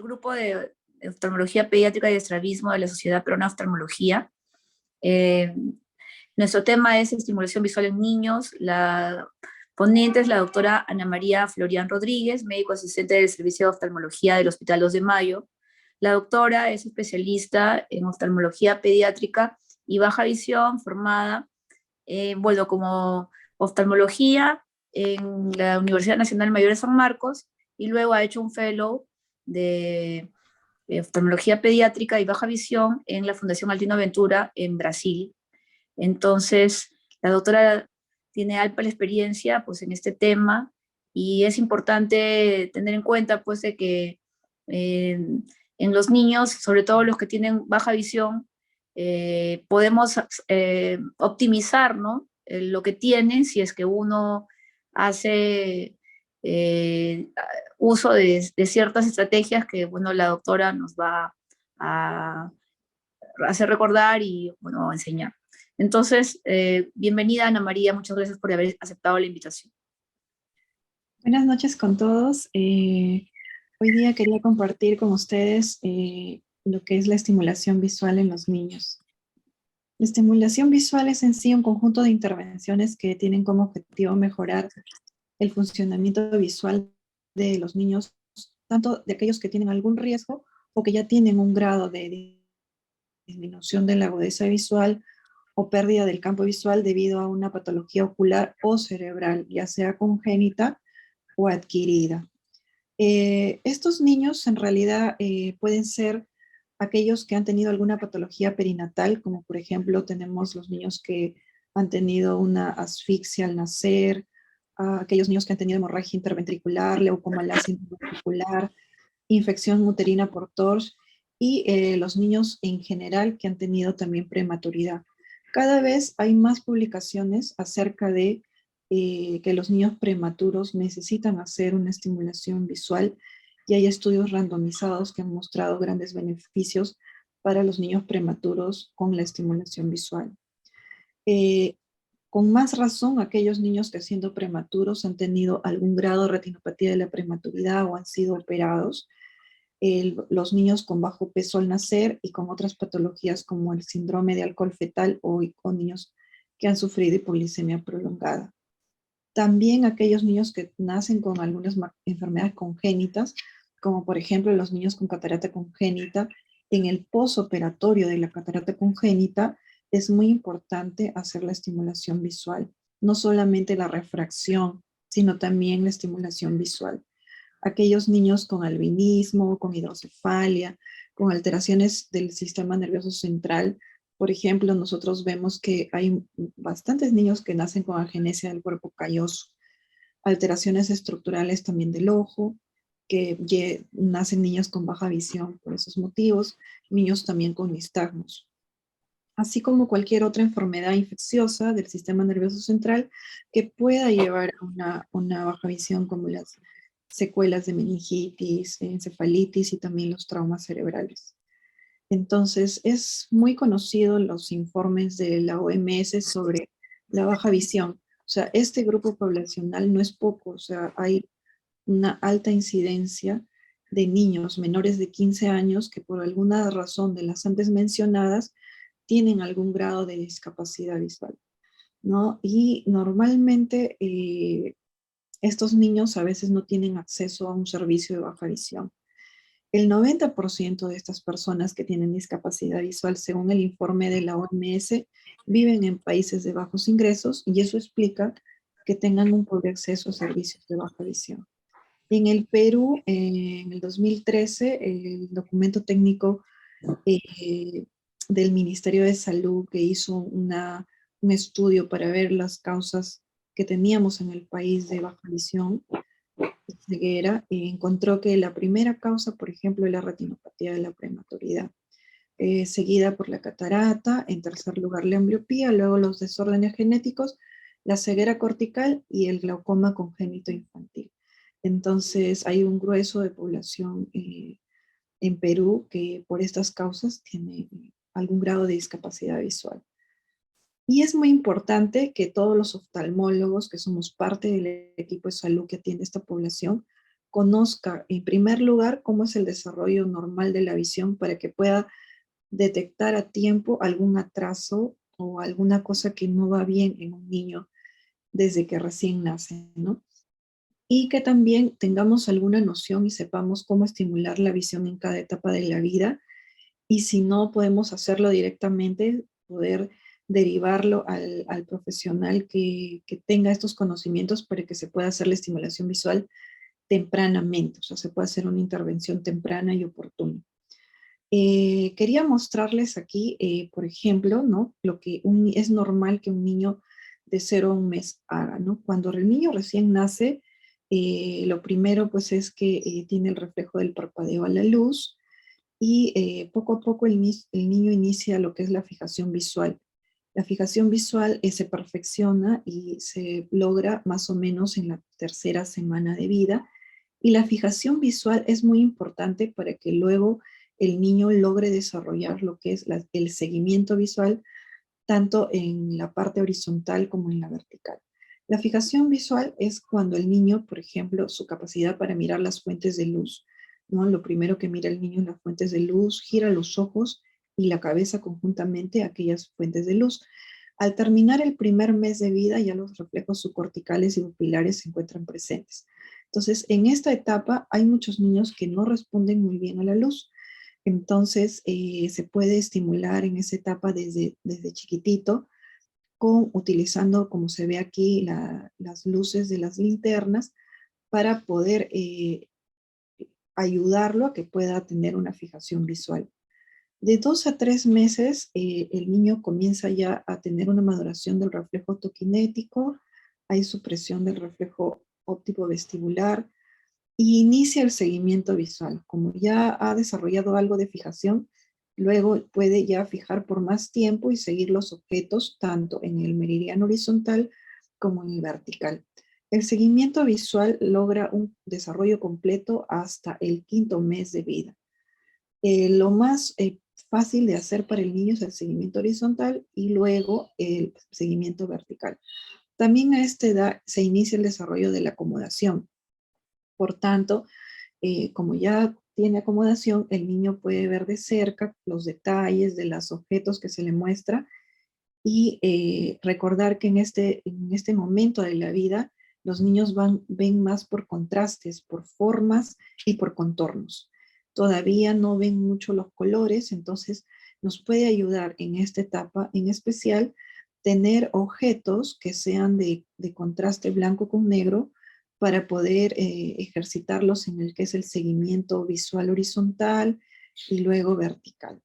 grupo de oftalmología pediátrica y estrabismo de la Sociedad Peruana de Oftalmología. Eh, Nuestro tema es estimulación visual en niños. La ponente es la doctora Ana María Florian Rodríguez, médico asistente del Servicio de Oftalmología del Hospital 2 de Mayo. La doctora es especialista en oftalmología pediátrica y baja visión, formada, bueno, como oftalmología en la Universidad Nacional Mayor de San Marcos, y luego ha hecho un fellow de oftalmología pediátrica y baja visión en la Fundación Altino Ventura en Brasil. Entonces, la doctora tiene alta experiencia pues, en este tema, y es importante tener en cuenta pues, de que eh, en los niños, sobre todo los que tienen baja visión, podemos optimizar, ¿no? Lo que tienen si es que uno hace eh, uso de ciertas estrategias que, bueno, la doctora nos va a hacer recordar y, bueno, enseñar. Entonces, bienvenida Ana María, muchas gracias por haber aceptado la invitación. Buenas noches con todos. Hoy día quería compartir con ustedes lo que es la estimulación visual en los niños. La estimulación visual es en sí un conjunto de intervenciones que tienen como objetivo mejorar el funcionamiento visual de los niños, tanto de aquellos que tienen algún riesgo o que ya tienen un grado de disminución de la agudeza visual o pérdida del campo visual debido a una patología ocular o cerebral, ya sea congénita o adquirida. Estos niños en realidad pueden ser aquellos que han tenido alguna patología perinatal, como por ejemplo tenemos los niños que han tenido una asfixia al nacer, aquellos niños que han tenido hemorragia interventricular, leucomalacia interventricular, infección uterina por TORCH, y los niños en general que han tenido también prematuridad. Cada vez hay más publicaciones acerca de que los niños prematuros necesitan hacer una estimulación visual, y hay estudios randomizados que han mostrado grandes beneficios para los niños prematuros con la estimulación visual. Eh, con más razón, aquellos niños que siendo prematuros han tenido algún grado de retinopatía de la prematuridad o han sido operados, los niños con bajo peso al nacer y con otras patologías como el síndrome de alcohol fetal o niños que han sufrido hipoglicemia prolongada. También aquellos niños que nacen con algunas enfermedades congénitas, como por ejemplo los niños con catarata congénita. En el posoperatorio de la catarata congénita es muy importante hacer la estimulación visual, no solamente la refracción, sino también la estimulación visual. Aquellos niños con albinismo, con hidrocefalia, con alteraciones del sistema nervioso central. Por ejemplo, nosotros vemos que hay bastantes niños que nacen con agenesia del cuerpo calloso, alteraciones estructurales también del ojo, que nacen niños con baja visión por esos motivos, niños también con nistagmos. Así como cualquier otra enfermedad infecciosa del sistema nervioso central que pueda llevar a una baja visión, como las secuelas de meningitis, encefalitis y también los traumas cerebrales. Entonces, es muy conocido los informes de la OMS sobre la baja visión. O sea, este grupo poblacional no es poco, o sea, hay una alta incidencia de niños menores de 15 años que por alguna razón de las antes mencionadas tienen algún grado de discapacidad visual, ¿no? Y normalmente estos niños a veces no tienen acceso a un servicio de baja visión. El 90% de estas personas que tienen discapacidad visual, según el informe de la OMS, viven en países de bajos ingresos, y eso explica que tengan un pobre acceso a servicios de baja visión. En el Perú, en el 2013, el documento técnico eh, del Ministerio de Salud, que hizo un estudio para ver las causas que teníamos en el país de baja visión y ceguera, encontró que la primera causa, por ejemplo, es la retinopatía de la prematuridad, seguida por la catarata, en tercer lugar la ambliopía, luego los desórdenes genéticos, la ceguera cortical y el glaucoma congénito infantil. Entonces hay un grueso de población en Perú que por estas causas tiene algún grado de discapacidad visual. Y es muy importante que todos los oftalmólogos, que somos parte del equipo de salud que atiende esta población, conozca en primer lugar cómo es el desarrollo normal de la visión para que pueda detectar a tiempo algún atraso o alguna cosa que no va bien en un niño desde que recién nace, ¿no? Y que también tengamos alguna noción y sepamos cómo estimular la visión en cada etapa de la vida. Y si no podemos hacerlo directamente, poder derivarlo al profesional que tenga estos conocimientos para que se pueda hacer la estimulación visual tempranamente, o sea, se puede hacer una intervención temprana y oportuna. Quería mostrarles aquí, por ejemplo, ¿no? Lo que es normal que un niño de 0 a 1 mes haga, ¿no? Cuando el niño recién nace, lo primero pues es que tiene el reflejo del parpadeo a la luz y poco a poco el niño inicia lo que es la fijación visual. La fijación visual se perfecciona y se logra más o menos en la tercera semana de vida. Y la fijación visual es muy importante para que luego el niño logre desarrollar lo que es el seguimiento visual, tanto en la parte horizontal como en la vertical. La fijación visual es cuando el niño, por ejemplo, su capacidad para mirar las fuentes de luz, ¿no? Lo primero que mira el niño en las fuentes de luz, gira los ojos y la cabeza conjuntamente a aquellas fuentes de luz. Al terminar el primer mes de vida, ya los reflejos subcorticales y pupilares se encuentran presentes. Entonces, en esta etapa hay muchos niños que no responden muy bien a la luz. Entonces, se puede estimular en esa etapa desde chiquitito, utilizando, como se ve aquí, las luces de las linternas para poder ayudarlo a que pueda tener una fijación visual. De 2 a 3 meses, el niño comienza ya a tener una maduración del reflejo toquinético, hay supresión del reflejo óptico vestibular y inicia el seguimiento visual. Como ya ha desarrollado algo de fijación, luego puede ya fijar por más tiempo y seguir los objetos tanto en el meridiano horizontal como en el vertical. El seguimiento visual logra un desarrollo completo hasta el 5.º mes de vida. Lo más fácil de hacer para el niño es el seguimiento horizontal y luego el seguimiento vertical. También a esta edad se inicia el desarrollo de la acomodación. Por tanto, como ya tiene acomodación, el niño puede ver de cerca los detalles de los objetos que se le muestra y recordar que en este momento de la vida los niños ven más por contrastes, por formas y por contornos. Todavía no ven mucho los colores, entonces nos puede ayudar en esta etapa en especial tener objetos que sean de contraste blanco con negro para poder ejercitarlos en el que es el seguimiento visual horizontal y luego vertical.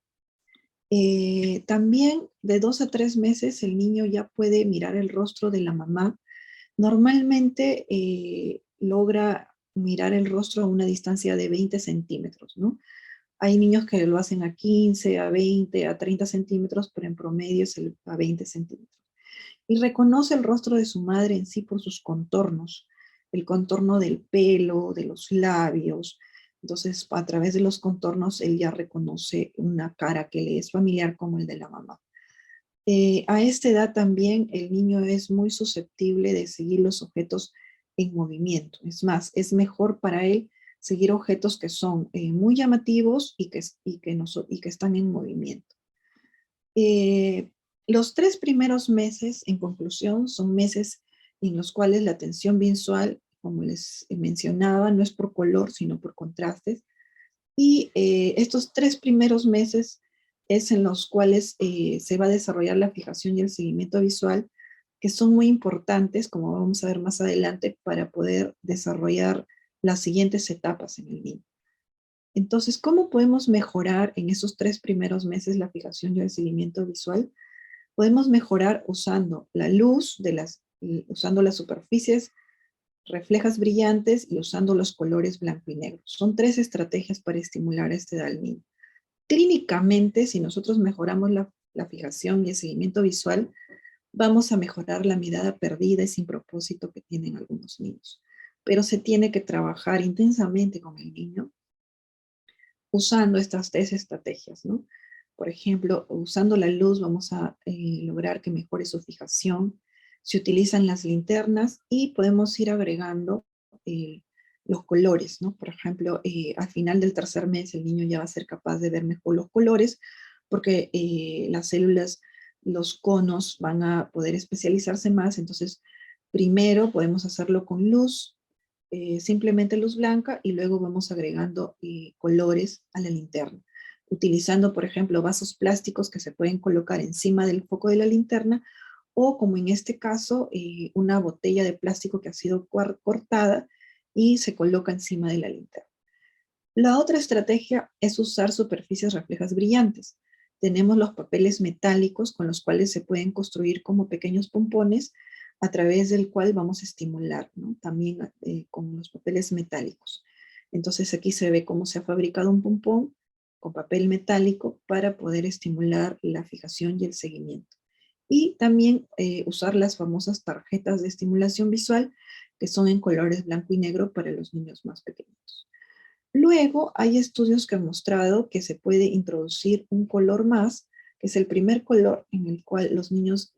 También de 2 a 3 meses el niño ya puede mirar el rostro de la mamá. Normalmente logra mirar el rostro a una distancia de 20 centímetros, ¿no? Hay niños que lo hacen a 15, a 20, a 30 centímetros, pero en promedio es a 20 centímetros. Y reconoce el rostro de su madre en sí por sus contornos, el contorno del pelo, de los labios. Entonces, a través de los contornos, él ya reconoce una cara que le es familiar como el de la mamá. A esta edad también el niño es muy susceptible de seguir los objetos en movimiento. Es más, es mejor para él seguir objetos que son muy llamativos y que están en movimiento. Eh, los 3 primeros meses, en conclusión, son meses en los cuales la atención visual, como les mencionaba, no es por color, sino por contrastes. Y estos 3 primeros meses es en los cuales se va a desarrollar la fijación y el seguimiento visual, que son muy importantes, como vamos a ver más adelante, para poder desarrollar las siguientes etapas en el niño. Entonces, ¿cómo podemos mejorar en esos 3 primeros meses la fijación y el seguimiento visual? Podemos mejorar usando la luz, usando las superficies reflejas brillantes y usando los colores blanco y negro. Son 3 estrategias para estimular a esta edad al niño. Clínicamente, si nosotros mejoramos la fijación y el seguimiento visual, vamos a mejorar la mirada perdida y sin propósito que tienen algunos niños. Pero se tiene que trabajar intensamente con el niño usando estas 3 estrategias, ¿no? Por ejemplo, usando la luz vamos a lograr que mejore su fijación. Se utilizan las linternas y podemos ir agregando los colores, ¿no? Por ejemplo, al final del tercer mes el niño ya va a ser capaz de ver mejor los colores porque las células, los conos van a poder especializarse más. Entonces, primero podemos hacerlo con luz, simplemente luz blanca, y luego vamos agregando colores a la linterna. Utilizando, por ejemplo, vasos plásticos que se pueden colocar encima del foco de la linterna, o como en este caso, una botella de plástico que ha sido cortada y se coloca encima de la linterna. La otra estrategia es usar superficies reflejas brillantes. Tenemos los papeles metálicos con los cuales se pueden construir como pequeños pompones a través del cual vamos a estimular, ¿no? También con los papeles metálicos. Entonces aquí se ve cómo se ha fabricado un pompón con papel metálico para poder estimular la fijación y el seguimiento. Y también usar las famosas tarjetas de estimulación visual que son en colores blanco y negro para los niños más pequeños. Luego hay estudios que han mostrado que se puede introducir un color más, que es el primer color en el cual los niños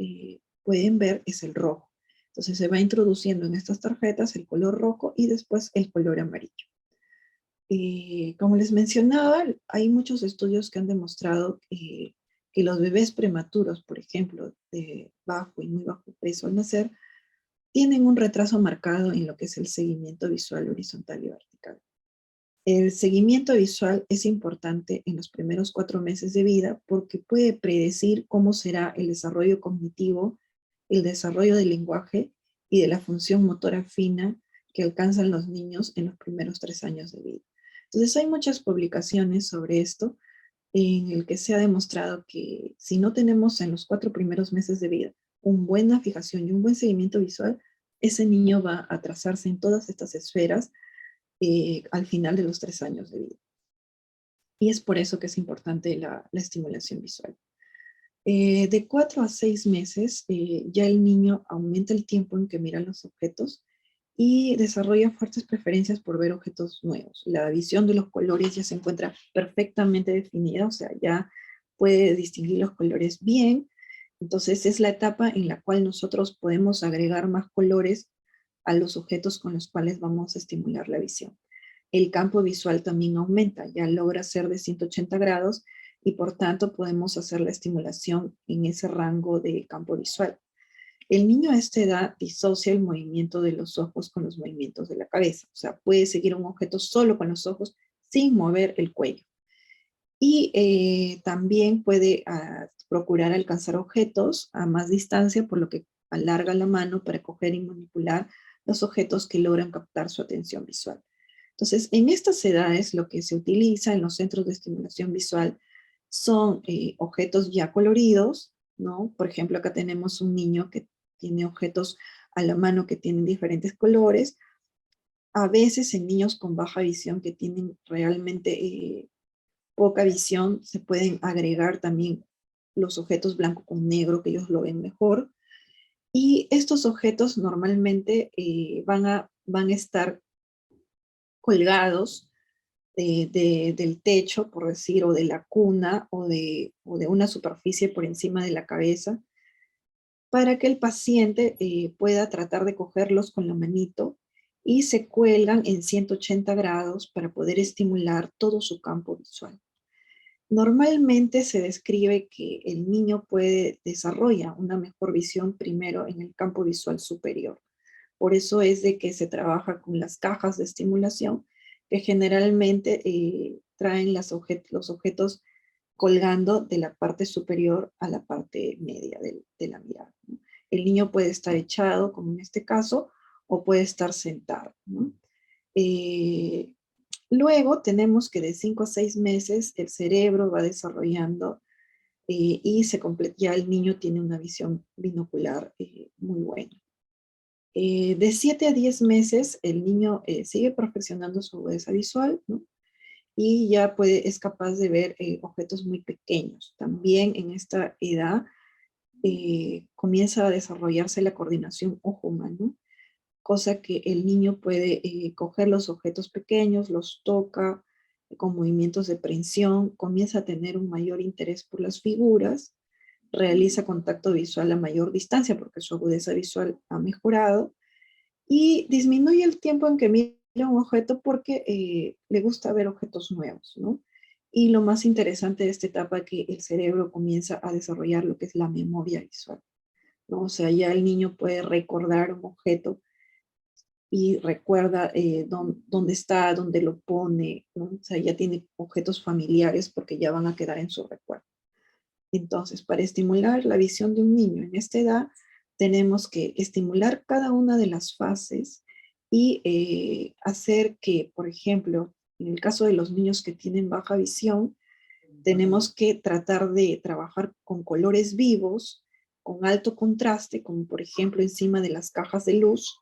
pueden ver, es el rojo. Entonces se va introduciendo en estas tarjetas el color rojo y después el color amarillo. Como les mencionaba, hay muchos estudios que han demostrado que los bebés prematuros, por ejemplo, de bajo y muy bajo peso al nacer, tienen un retraso marcado en lo que es el seguimiento visual horizontal y vertical. El seguimiento visual es importante en los primeros 4 meses de vida porque puede predecir cómo será el desarrollo cognitivo, el desarrollo del lenguaje y de la función motora fina que alcanzan los niños en los primeros 3 años de vida. Entonces hay muchas publicaciones sobre esto en el que se ha demostrado que si no tenemos en los 4 primeros meses de vida una buena fijación y un buen seguimiento visual, ese niño va a atrasarse en todas estas esferas al final de los 3 años de vida. Y es por eso que es importante la estimulación visual. De 4 a 6 meses, ya el niño aumenta el tiempo en que mira los objetos y desarrolla fuertes preferencias por ver objetos nuevos. La visión de los colores ya se encuentra perfectamente definida, o sea, ya puede distinguir los colores bien. Entonces es la etapa en la cual nosotros podemos agregar más colores a los objetos con los cuales vamos a estimular la visión. El campo visual también aumenta, ya logra ser de 180 grados y por tanto podemos hacer la estimulación en ese rango de campo visual. El niño a esta edad disocia el movimiento de los ojos con los movimientos de la cabeza, o sea, puede seguir un objeto solo con los ojos sin mover el cuello. Y también puede procurar alcanzar objetos a más distancia, por lo que alarga la mano para coger y manipular los objetos que logran captar su atención visual. Entonces, en estas edades lo que se utiliza en los centros de estimulación visual son objetos ya coloridos, ¿no? Por ejemplo, acá tenemos un niño que tiene objetos a la mano que tienen diferentes colores. A veces en niños con baja visión que tienen realmente poca visión, se pueden agregar también los objetos blanco con negro, que ellos lo ven mejor. Y estos objetos normalmente van a estar colgados del techo, por decir, o de la cuna, o de una superficie por encima de la cabeza, para que el paciente pueda tratar de cogerlos con la manito y se cuelgan en 180 grados para poder estimular todo su campo visual. Normalmente se describe que el niño desarrolla una mejor visión primero en el campo visual superior. Por eso es de que se trabaja con las cajas de estimulación, que generalmente traen los objetos colgando de la parte superior a la parte media de la mirada, ¿no? El niño puede estar echado, como en este caso, o puede estar sentado, ¿no? Luego tenemos que de 5 a 6 meses el cerebro va desarrollando y ya el niño tiene una visión binocular muy buena. De 7 a 10 meses el niño sigue perfeccionando su agudeza visual, ¿no? Y ya es capaz de ver objetos muy pequeños. También en esta edad comienza a desarrollarse la coordinación ojo-mano, cosa que el niño puede coger los objetos pequeños, los toca con movimientos de prensión, comienza a tener un mayor interés por las figuras, realiza contacto visual a mayor distancia porque su agudeza visual ha mejorado y disminuye el tiempo en que mira un objeto porque le gusta ver objetos nuevos, ¿no? Y lo más interesante de esta etapa es que el cerebro comienza a desarrollar lo que es la memoria visual, ¿no? O sea, ya el niño puede recordar un objeto y recuerda dónde está, dónde lo pone, ¿no? O sea, ya tiene objetos familiares porque ya van a quedar en su recuerdo. Entonces, para estimular la visión de un niño en esta edad, tenemos que estimular cada una de las fases y hacer que, por ejemplo, en el caso de los niños que tienen baja visión, tenemos que tratar de trabajar con colores vivos, con alto contraste, como por ejemplo encima de las cajas de luz,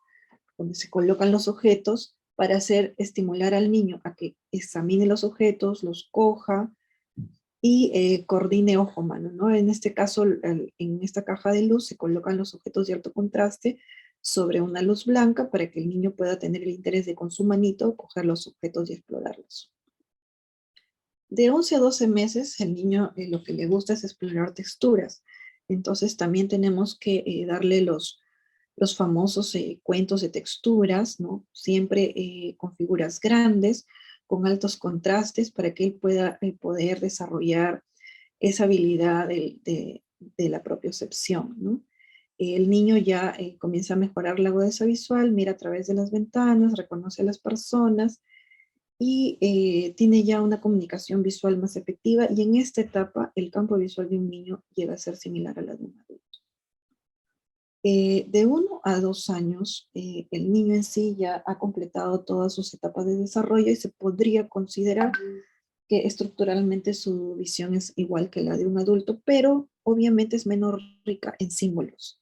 donde se colocan los objetos, para hacer estimular al niño a que examine los objetos, los coja, y coordine ojo-mano, ¿no? En este caso, en esta caja de luz se colocan los objetos de alto contraste sobre una luz blanca para que el niño pueda tener el interés de con su manito coger los objetos y explorarlos. De 11 a 12 meses, el niño lo que le gusta es explorar texturas. Entonces también tenemos que darle los famosos cuentos de texturas, ¿no? Siempre con figuras grandes, con altos contrastes, para que él pueda poder desarrollar esa habilidad de la propiocepción, ¿no? El niño ya comienza a mejorar la agudeza visual, mira a través de las ventanas, reconoce a las personas y tiene ya una comunicación visual más efectiva, y en esta etapa el campo visual de un niño llega a ser similar a la de un adulto. De 1 a 2 años, el niño en sí ya ha completado todas sus etapas de desarrollo y se podría considerar que estructuralmente su visión es igual que la de un adulto, pero obviamente es menos rica en símbolos.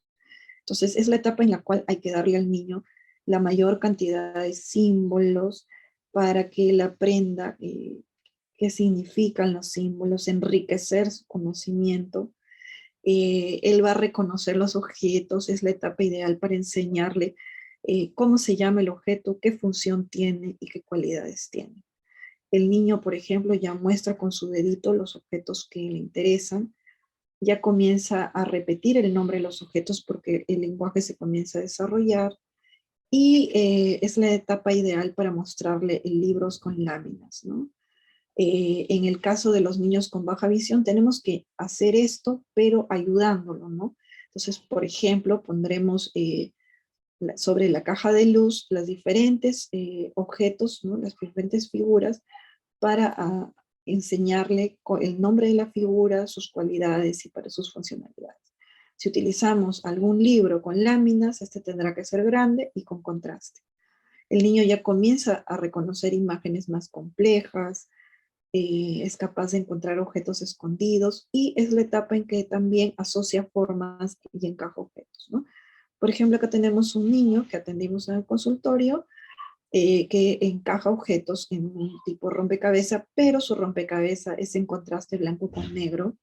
Entonces es la etapa en la cual hay que darle al niño la mayor cantidad de símbolos para que él aprenda qué significan los símbolos, enriquecer su conocimiento. Él va a reconocer los objetos, es la etapa ideal para enseñarle cómo se llama el objeto, qué función tiene y qué cualidades tiene. El niño, por ejemplo, ya muestra con su dedito los objetos que le interesan, ya comienza a repetir el nombre de los objetos porque el lenguaje se comienza a desarrollar, y es la etapa ideal para mostrarle libros con láminas, ¿no? En el caso de los niños con baja visión, tenemos que hacer esto, pero ayudándolo, ¿no? Entonces, por ejemplo, pondremos sobre la caja de luz los diferentes objetos, ¿no? Las diferentes figuras, para enseñarle el nombre de la figura, sus cualidades y para sus funcionalidades. Si utilizamos algún libro con láminas, este tendrá que ser grande y con contraste. El niño ya comienza a reconocer imágenes más complejas, es capaz de encontrar objetos escondidos, y es la etapa en que también asocia formas y encaja objetos, ¿no? Por ejemplo, acá tenemos un niño que atendimos en el consultorio, que encaja objetos en un tipo rompecabezas, pero su rompecabezas es en contraste blanco con negro,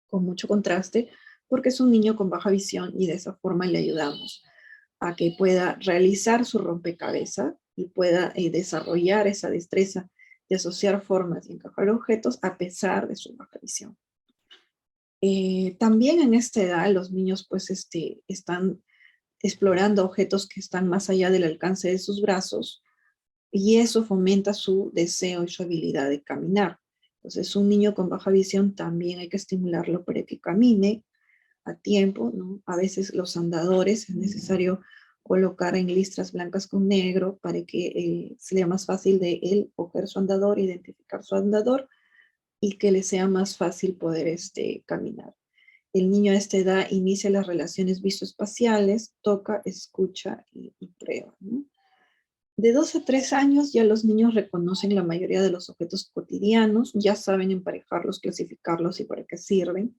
con mucho contraste, porque es un niño con baja visión, y de esa forma le ayudamos a que pueda realizar su rompecabezas y pueda desarrollar esa destreza de asociar formas y encajar objetos a pesar de su baja visión. También en esta edad los niños pues están explorando objetos que están más allá del alcance de sus brazos, y eso fomenta su deseo y su habilidad de caminar. Entonces, un niño con baja visión también hay que estimularlo para que camine a tiempo, ¿no? A veces los andadores es necesario colocar en listras blancas con negro para que sea más fácil de él coger su andador, identificar su andador, y que le sea más fácil poder caminar. El niño a esta edad inicia las relaciones visoespaciales, toca, escucha y prueba, ¿no? De 2 a 3 años ya los niños reconocen la mayoría de los objetos cotidianos, ya saben emparejarlos, clasificarlos y para qué sirven.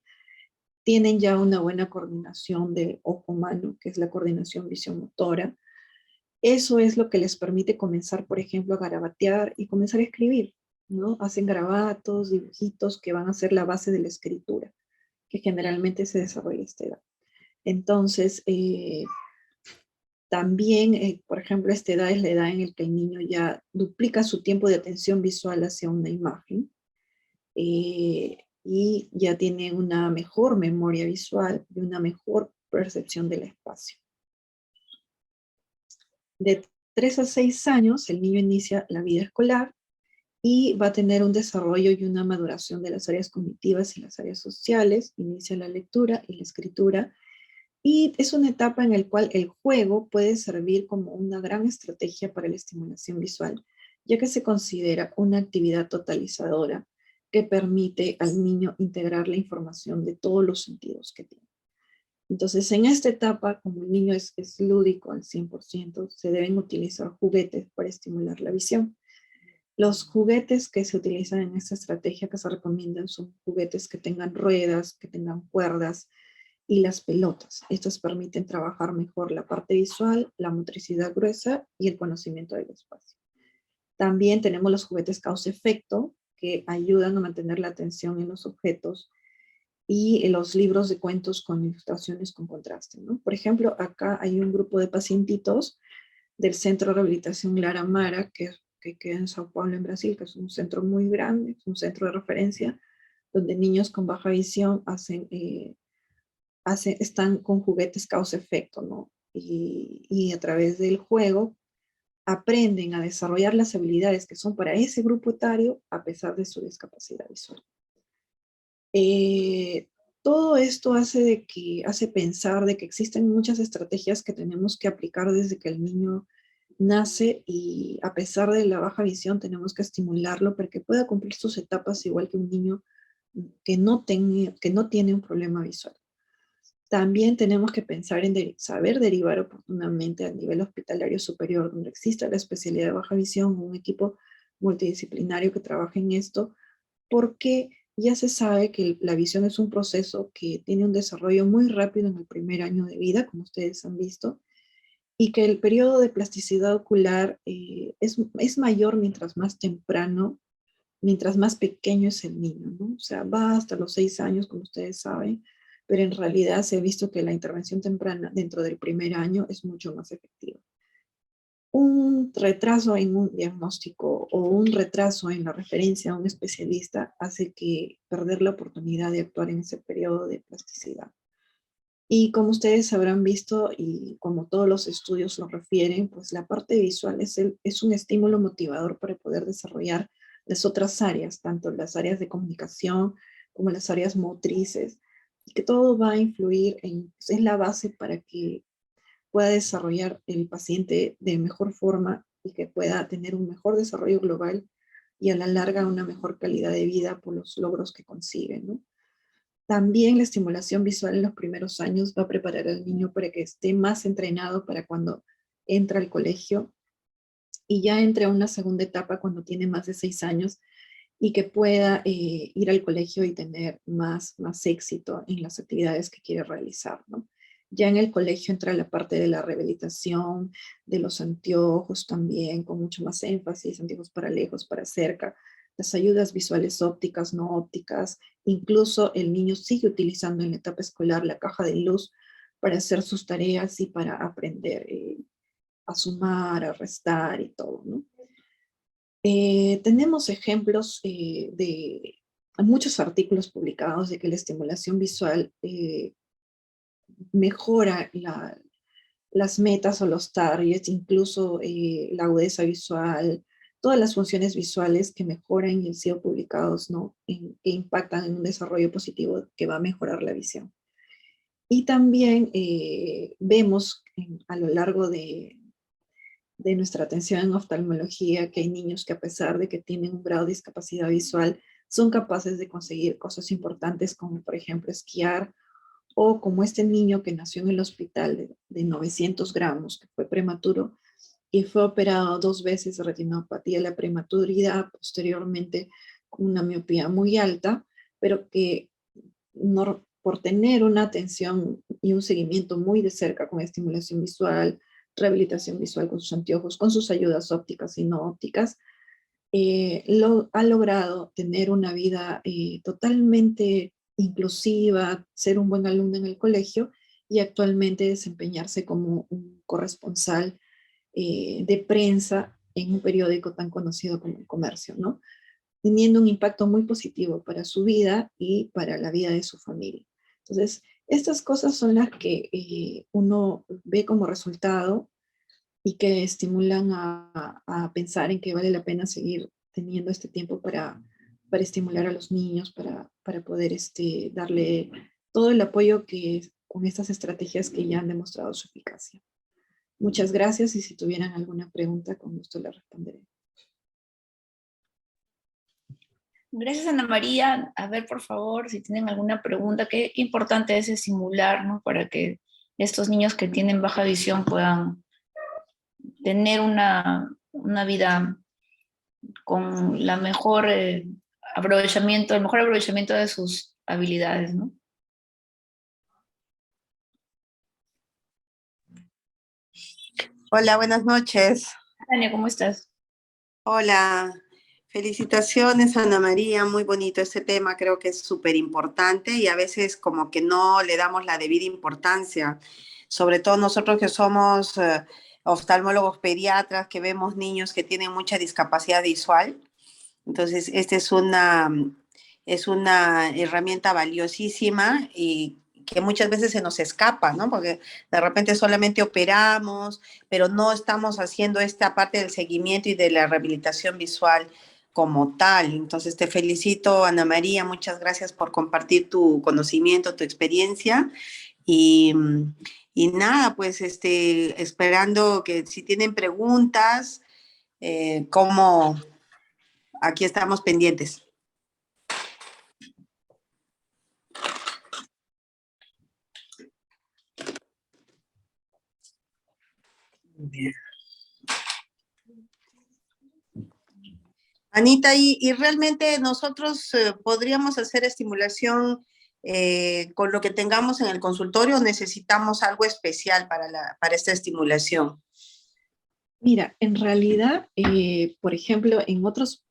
Tienen ya una buena coordinación de ojo-mano, que es la coordinación visiomotora. Eso es lo que les permite comenzar, por ejemplo, a garabatear y comenzar a escribir, ¿no? Hacen garabatos, dibujitos que van a ser la base de la escritura, que generalmente se desarrolla a esta edad. Entonces, también, por ejemplo, esta edad es la edad en la que el niño ya duplica su tiempo de atención visual hacia una imagen, y ya tiene una mejor memoria visual y una mejor percepción del espacio. 3 a 6 años el niño inicia la vida escolar y va a tener un desarrollo y una maduración de las áreas cognitivas y las áreas sociales, inicia la lectura y la escritura, y es una etapa en la cual el juego puede servir como una gran estrategia para la estimulación visual, ya que se considera una actividad totalizadora que permite al niño integrar la información de todos los sentidos que tiene. Entonces, en esta etapa, como el niño es lúdico al 100%, se deben utilizar juguetes para estimular la visión. Los juguetes que se utilizan en esta estrategia que se recomiendan son juguetes que tengan ruedas, que tengan cuerdas y las pelotas. Estos permiten trabajar mejor la parte visual, la motricidad gruesa y el conocimiento del espacio. También tenemos los juguetes causa-efecto que ayudan a mantener la atención en los objetos y los libros de cuentos con ilustraciones con contraste, ¿no? Por ejemplo, acá hay un grupo de pacientitos del Centro de Rehabilitación Lara Mara, que queda en Sao Paulo, en Brasil, que es un centro muy grande, es un centro de referencia, donde niños con baja visión están con juguetes causa-efecto, ¿no? Y a través del juego aprenden a desarrollar las habilidades que son para ese grupo etario a pesar de su discapacidad visual. Eh, Todo esto hace pensar de que existen muchas estrategias que tenemos que aplicar desde que el niño nace, y a pesar de la baja visión tenemos que estimularlo para que pueda cumplir sus etapas igual que un niño que no tiene un problema visual. También tenemos que pensar en saber derivar oportunamente a nivel hospitalario superior, donde exista la especialidad de baja visión, un equipo multidisciplinario que trabaje en esto, porque ya se sabe que la visión es un proceso que tiene un desarrollo muy rápido en el primer año de vida, como ustedes han visto, y que el periodo de plasticidad ocular es mayor mientras más temprano, mientras más pequeño es el niño, ¿no? O sea, va hasta los 6 años, como ustedes saben, pero en realidad se ha visto que la intervención temprana dentro del primer año es mucho más efectiva. Un retraso en un diagnóstico o un retraso en la referencia a un especialista hace que perder la oportunidad de actuar en ese periodo de plasticidad. Y como ustedes habrán visto y como todos los estudios lo refieren, pues la parte visual es un estímulo motivador para poder desarrollar las otras áreas, tanto las áreas de comunicación como las áreas motrices, y que todo va a influir es la base para que pueda desarrollar el paciente de mejor forma y que pueda tener un mejor desarrollo global y a la larga una mejor calidad de vida por los logros que consigue, ¿no? También la estimulación visual en los primeros años va a preparar al niño para que esté más entrenado para cuando entra al colegio y ya entre a una segunda etapa cuando tiene más de 6 años y que pueda ir al colegio y tener más éxito en las actividades que quiere realizar, ¿no? Ya en el colegio entra la parte de la rehabilitación, de los anteojos también, con mucho más énfasis, anteojos para lejos, para cerca, las ayudas visuales ópticas, no ópticas, incluso el niño sigue utilizando en la etapa escolar la caja de luz para hacer sus tareas y para aprender a sumar, a restar y todo, ¿no? Tenemos ejemplos de muchos artículos publicados de que la estimulación visual mejora las metas o los targets, incluso la agudeza visual, todas las funciones visuales que mejoran y han sido publicados, ¿no? Que impactan en un desarrollo positivo que va a mejorar la visión. Y también vemos a lo largo de nuestra atención en oftalmología, que hay niños que a pesar de que tienen un grado de discapacidad visual, son capaces de conseguir cosas importantes como por ejemplo esquiar, o como este niño que nació en el hospital de 900 gramos, que fue prematuro y fue operado 2 veces de retinopatía de la prematuridad, posteriormente con una miopía muy alta, pero que no, por tener una atención y un seguimiento muy de cerca con estimulación visual, rehabilitación visual con sus anteojos, con sus ayudas ópticas y no ópticas, ha logrado tener una vida totalmente inclusiva, ser un buen alumno en el colegio y actualmente desempeñarse como un corresponsal de prensa en un periódico tan conocido como El Comercio, ¿no? Teniendo un impacto muy positivo para su vida y para la vida de su familia. Entonces, estas cosas son las que uno ve como resultado y que estimulan a pensar en que vale la pena seguir teniendo este tiempo para estimular a los niños, para poder darle todo el apoyo que con estas estrategias que ya han demostrado su eficacia. Muchas gracias y si tuvieran alguna pregunta, con gusto la responderé. Gracias, Ana María. A ver, por favor, si tienen alguna pregunta, qué importante es estimular, ¿no? Para que estos niños que tienen baja visión puedan tener una vida con la mejor aprovechamiento, el mejor aprovechamiento de sus habilidades, ¿no? Hola, buenas noches. Tania, ¿cómo estás? Hola, felicitaciones Ana María, muy bonito este tema, creo que es súper importante y a veces como que no le damos la debida importancia, sobre todo nosotros que somos oftalmólogos pediatras, que vemos niños que tienen mucha discapacidad visual. Entonces, esta es una herramienta valiosísima y que muchas veces se nos escapa, ¿no? Porque de repente solamente operamos, pero no estamos haciendo esta parte del seguimiento y de la rehabilitación visual como tal. Entonces, te felicito, Ana María, muchas gracias por compartir tu conocimiento, tu experiencia y, y nada, pues esperando que si tienen preguntas, cómo aquí estamos pendientes. Bien. Anita, y realmente nosotros podríamos hacer estimulación con lo que tengamos en el consultorio o necesitamos algo especial para esta estimulación? Mira, en realidad, por ejemplo, en otros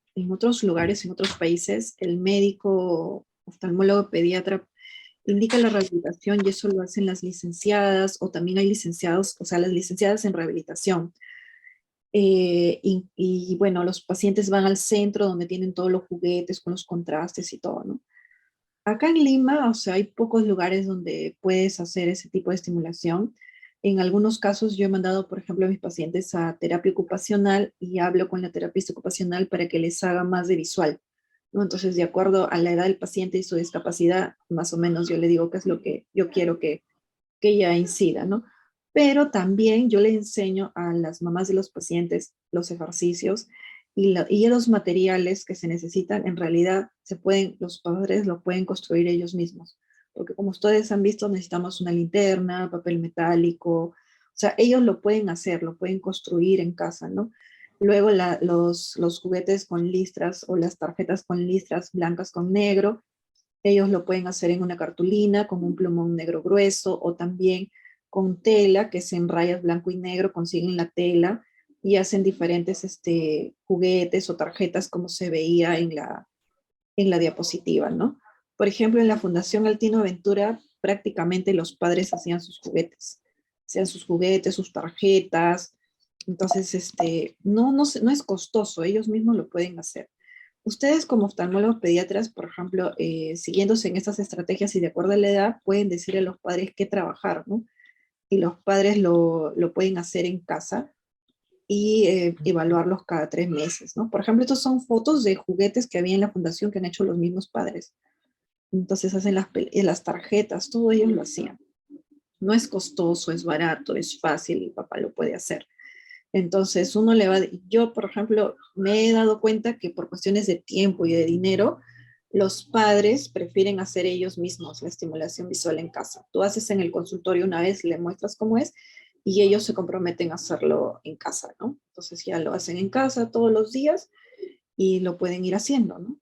lugares, en otros países, el médico oftalmólogo pediatra indica la rehabilitación y eso lo hacen las licenciadas o también hay licenciados, o sea, las licenciadas en rehabilitación. Bueno, los pacientes van al centro donde tienen todos los juguetes con los contrastes y todo, ¿no? Acá en Lima, o sea, hay pocos lugares donde puedes hacer ese tipo de estimulación. En algunos casos yo he mandado, por ejemplo, a mis pacientes a terapia ocupacional y hablo con la terapista ocupacional para que les haga más de visual, ¿no? Entonces, de acuerdo a la edad del paciente y su discapacidad, más o menos yo le digo qué es lo que yo quiero que ella incida, ¿no? Pero también yo le enseño a las mamás de los pacientes los ejercicios y los materiales que se necesitan, en realidad los padres lo pueden construir ellos mismos. Porque como ustedes han visto, necesitamos una linterna, papel metálico, o sea, ellos lo pueden hacer, lo pueden construir en casa, ¿no? Luego los juguetes con listras o las tarjetas con listras blancas con negro, ellos lo pueden hacer en una cartulina con un plumón negro grueso o también con tela, que es en rayas blanco y negro, consiguen la tela y hacen diferentes juguetes o tarjetas como se veía en la diapositiva, ¿no? Por ejemplo, en la Fundación Altino Aventura, prácticamente los padres hacían sus juguetes, sus tarjetas, entonces, no es costoso, ellos mismos lo pueden hacer. Ustedes como oftalmólogos pediatras, por ejemplo, siguiéndose en estas estrategias y de acuerdo a la edad, pueden decir a los padres qué trabajar, ¿no? Y los padres lo pueden hacer en casa y evaluarlos cada 3 meses, ¿no? Por ejemplo, estos son fotos de juguetes que había en la fundación que han hecho los mismos padres. Entonces hacen las tarjetas, todo ellos lo hacían. No es costoso, es barato, es fácil, el papá lo puede hacer. Entonces uno le va, yo por ejemplo me he dado cuenta que por cuestiones de tiempo y de dinero, los padres prefieren hacer ellos mismos la estimulación visual en casa. Tú haces en el consultorio una vez, le muestras cómo es y ellos se comprometen a hacerlo en casa, ¿no? Entonces ya lo hacen en casa todos los días y lo pueden ir haciendo, ¿no?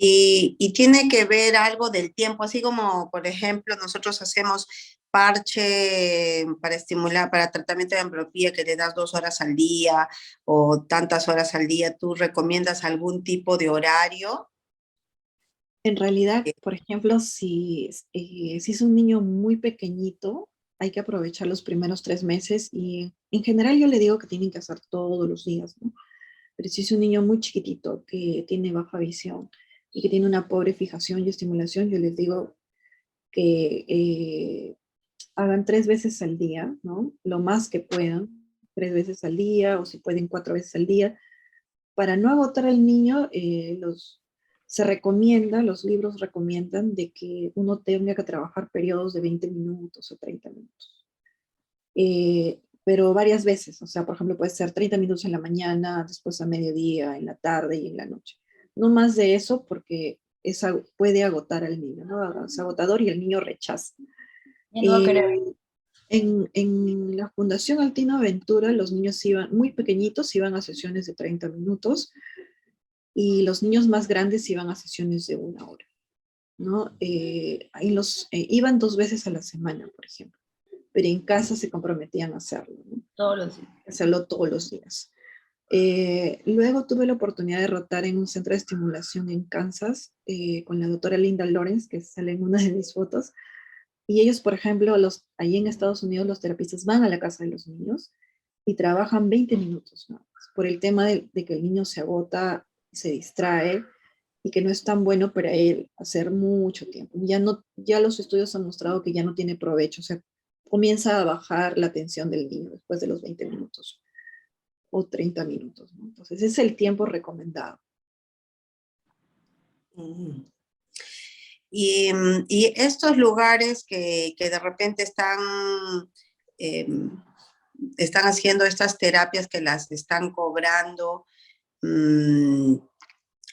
Y tiene que ver algo del tiempo, así como, por ejemplo, nosotros hacemos parche para estimular, para tratamiento de ambliopía, que le das 2 horas al día o tantas horas al día. ¿Tú recomiendas algún tipo de horario? En realidad, por ejemplo, si es un niño muy pequeñito, hay que aprovechar los primeros 3 meses y en general yo le digo que tienen que hacer todos los días, ¿no? Pero si es un niño muy chiquitito que tiene baja visión y que tiene una pobre fijación y estimulación, yo les digo que hagan 3 veces al día, ¿no? Lo más que puedan, 3 veces al día, o si pueden 4 veces al día. Para no agotar al niño, se recomienda, los libros recomiendan de que uno tenga que trabajar periodos de 20 minutos o 30 minutos. Pero varias veces, o sea, por ejemplo, puede ser 30 minutos en la mañana, después a mediodía, en la tarde y en la noche. No más de eso porque puede agotar al niño, ¿no? Es agotador y el niño rechaza. Ya no va a Eh, querer. en la Fundación Altino Aventura, los niños iban, muy pequeñitos, iban a sesiones de 30 minutos y los niños más grandes iban a sesiones de 1 hora, ¿no? Iban 2 veces a la semana, por ejemplo, pero en casa se comprometían a hacerlo, ¿no? Todos los días. Hacerlo todos los días. Luego tuve la oportunidad de rotar en un centro de estimulación en Kansas con la doctora Linda Lawrence, que sale en una de mis fotos. Y ellos, por ejemplo, ahí en Estados Unidos, los terapistas van a la casa de los niños y trabajan 20 minutos más, por el tema de que el niño se agota, se distrae y que no es tan bueno para él hacer mucho tiempo. Ya los estudios han mostrado que ya no tiene provecho, o sea, comienza a bajar la atención del niño después de los 20 minutos o 30 minutos, ¿no? Entonces, ese es el tiempo recomendado. Mm. Y estos lugares que de repente eh, están haciendo estas terapias que las están cobrando,